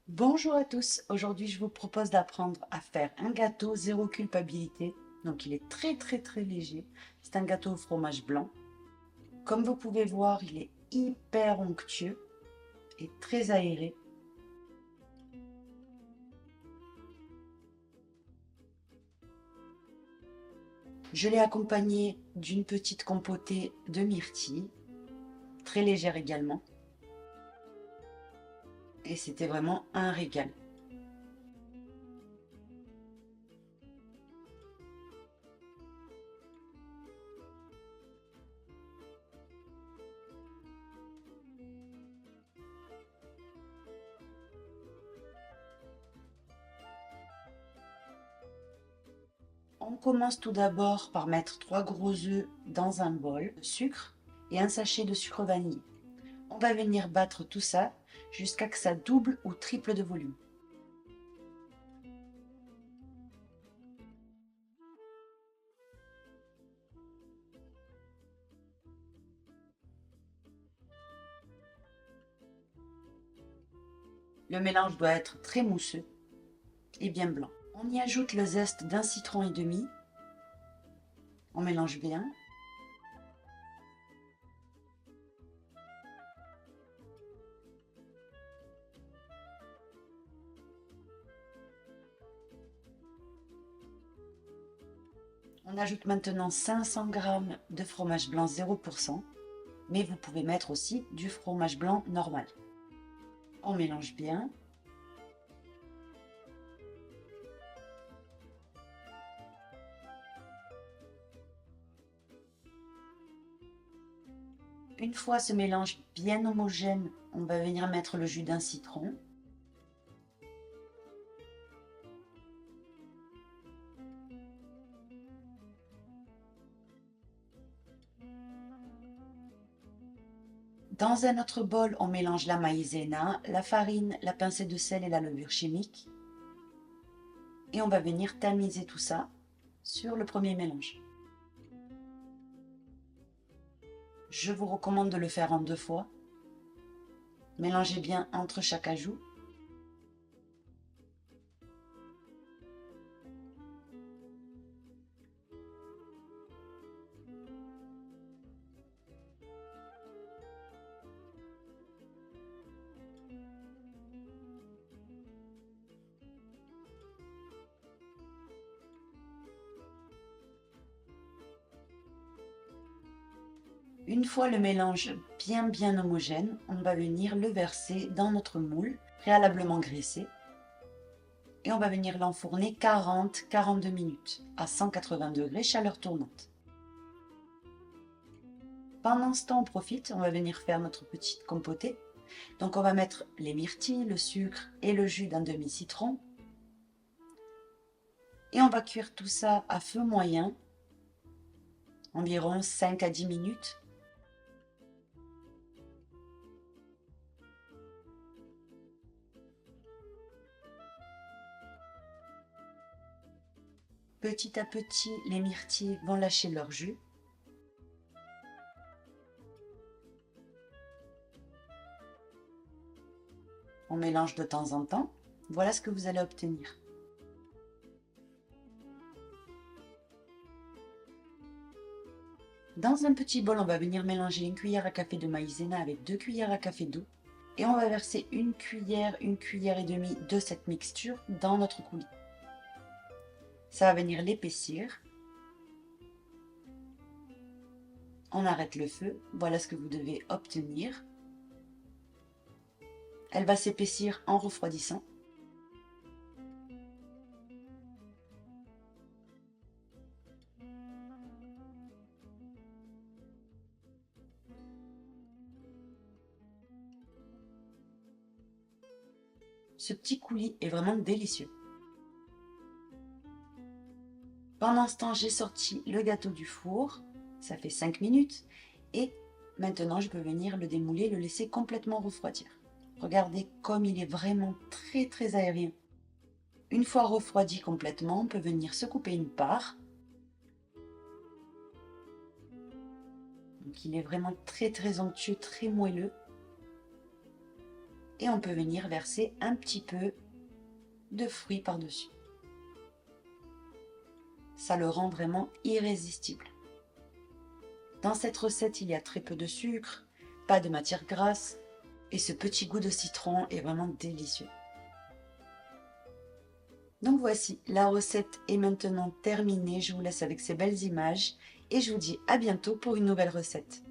Bonjour à tous, aujourd'hui je vous propose d'apprendre à faire un gâteau zéro culpabilité. Donc il est très léger, c'est un gâteau au fromage blanc. Comme vous pouvez voir, il est hyper onctueux et très aéré. Je l'ai accompagné d'une petite compotée de myrtille, très légère également. Et c'était vraiment un régal. On commence tout d'abord par mettre 3 gros œufs dans un bol, de sucre et un sachet de sucre vanillé. On va venir battre tout ça jusqu'à ce que ça double ou triple de volume. Le mélange doit être très mousseux et bien blanc. On y ajoute le zeste d'un citron et demi. On mélange bien. On ajoute maintenant 500 g de fromage blanc 0%, mais vous pouvez mettre aussi du fromage blanc normal. On mélange bien. Une fois ce mélange bien homogène, on va venir mettre le jus d'un citron. Dans un autre bol, on mélange la maïzena, la farine, la pincée de sel et la levure chimique. Et on va venir tamiser tout ça sur le premier mélange. Je vous recommande de le faire en 2 fois. Mélangez bien entre chaque ajout. Une fois le mélange bien homogène, on va venir le verser dans notre moule préalablement graissé et on va venir l'enfourner 40-42 minutes à 180 degrés chaleur tournante. Pendant ce temps, on profite, on va venir faire notre petite compotée. Donc on va mettre les myrtilles, le sucre et le jus d'un demi-citron. Et on va cuire tout ça à feu moyen, environ 5 à 10 minutes. Petit à petit, les myrtilles vont lâcher leur jus. On mélange de temps en temps. Voilà ce que vous allez obtenir. Dans un petit bol, on va venir mélanger une cuillère à café de maïzena avec 2 cuillères à café d'eau. Et on va verser une cuillère et demie de cette mixture dans notre coulis. Ça va venir l'épaissir. On arrête le feu. Voilà ce que vous devez obtenir. Elle va s'épaissir en refroidissant. Ce petit coulis est vraiment délicieux. Pendant ce temps, j'ai sorti le gâteau du four. Ça fait 5 minutes. Et maintenant, je peux venir le démouler, le laisser complètement refroidir. Regardez comme il est vraiment très aérien. Une fois refroidi complètement, on peut venir se couper une part. Donc il est vraiment très onctueux, très moelleux. et on peut venir verser un petit peu de fruits par-dessus. Ça le rend vraiment irrésistible. Dans cette recette, il y a très peu de sucre, pas de matière grasse et ce petit goût de citron est vraiment délicieux. Donc voici, la recette est maintenant terminée. Je vous laisse avec ces belles images et je vous dis à bientôt pour une nouvelle recette.